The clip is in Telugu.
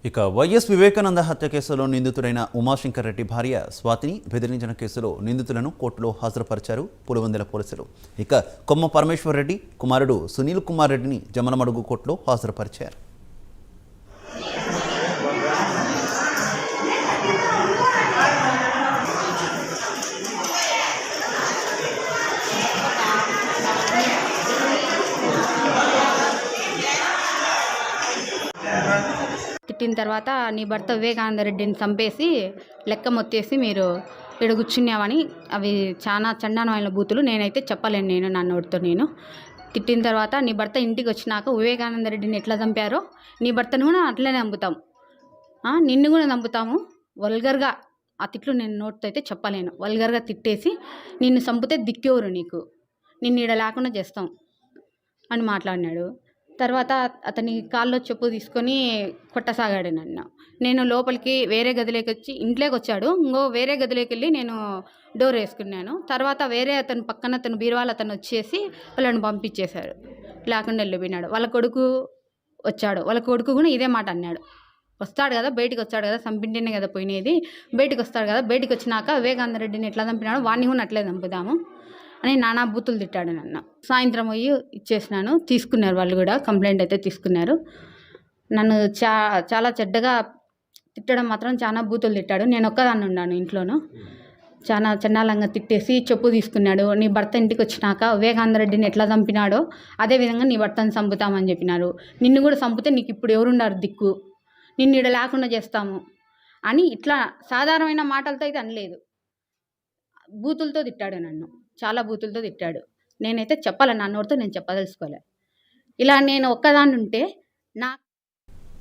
ఇక వైఎస్ వివేకానంద హత్య కేసులో నిందితుడైన ఉమాశంకర్ రెడ్డి భార్య స్వాతిని బెదిరించిన కేసులో నిందితులను కోర్టులో హాజరుపరిచారు పులివెందుల పోలీసులు. ఇక కొమ్మ పరమేశ్వర్ రెడ్డి కుమారుడు సునీల్ కుమార్ రెడ్డిని జమలమడుగు కోర్టులో హాజరుపరిచారు. తిట్టిన తర్వాత నీ భర్త వివేకానంద రెడ్డిని చంపేసి లెక్క మొత్తేసి మీరు ఇక్కడ కూర్చున్నామని అవి చాలా చండాలమైన బూతులు. నేనైతే చెప్పలేను, నా నోటితో నేను. తిట్టిన తర్వాత నీ భర్త ఇంటికి వచ్చినాక వివేకానంద రెడ్డిని ఎట్లా చంపారో నీ భర్తను కూడా అట్లనే చంపుతాం, నిన్ను కూడా చంపుతాము. వల్గర్గా ఆ తిట్లు నేను నోటితో అయితే చెప్పలేను. వల్గర్గా తిట్టేసి నిన్ను చంపితే దిక్కేవరు నీకు, నిన్ను ఈడ లేకుండా చేస్తాం అని మాట్లాడినాడు. తర్వాత అతని కాల్లో చెప్పు తీసుకొని కొట్టసాగాడు నన్ను. నేను లోపలికి వేరే గదిలోకి వచ్చి ఇంట్లోకి వచ్చాడు, ఇంకో వేరే గదిలోకి వెళ్ళి నేను డోర్ వేసుకున్నాను. తర్వాత వేరే అతను పక్కన అతను బీరువాలు అతను వచ్చేసి వాళ్ళని పంపించేశాడు, లేకుండా వెళ్ళిపోయినాడు. వాళ్ళ కొడుకు వచ్చాడు, వాళ్ళ కొడుకు కూడా ఇదే మాట అన్నాడు. వస్తాడు కదా, బయటికి వచ్చాడు కదా, చంపింటేనే కదా పోయినది, బయటికి వస్తాడు కదా, బయటికి వచ్చినాక వివేకానంద రెడ్డిని ఎట్లా చంపినాడు వాడిని కూడా అట్లే చంపుదాము అని నానా బూతులు తిట్టాడు నన్ను. సాయంత్రం పోయి ఇచ్చేసినాను, తీసుకున్నారు వాళ్ళు కూడా, కంప్లైంట్ అయితే తీసుకున్నారు. నన్ను చాలా చెడ్డగా తిట్టడం మాత్రం చాలా బూతులు తిట్టాడు. నేను ఒక్కదాన్ని ఉన్నాను ఇంట్లోనూ. చాలా చండాలంగా తిట్టేసి చెప్పు తీసుకున్నాడు. నీ భర్త ఇంటికి వచ్చినాక వివేకానంద రెడ్డిని ఎట్లా చంపినాడో అదేవిధంగా నీ భర్తను చంపుతామని చెప్పినారు. నిన్ను కూడా చంపితే నీకు ఇప్పుడు ఎవరున్నారు దిక్కు, నిన్ను ఈడ లేకుండా చేస్తాము అని ఇట్లా సాధారణమైన మాటలతో అయితే అనలేదు, బూతులతో తిట్టాడు నన్ను, చాలా బూతులతో తిట్టాడు. నేనైతే చెప్పాలి, నా నోటితో నేను చెప్పదలుచుకోలే. ఇలా నేను ఒక్కదాన్ని ఉంటే నా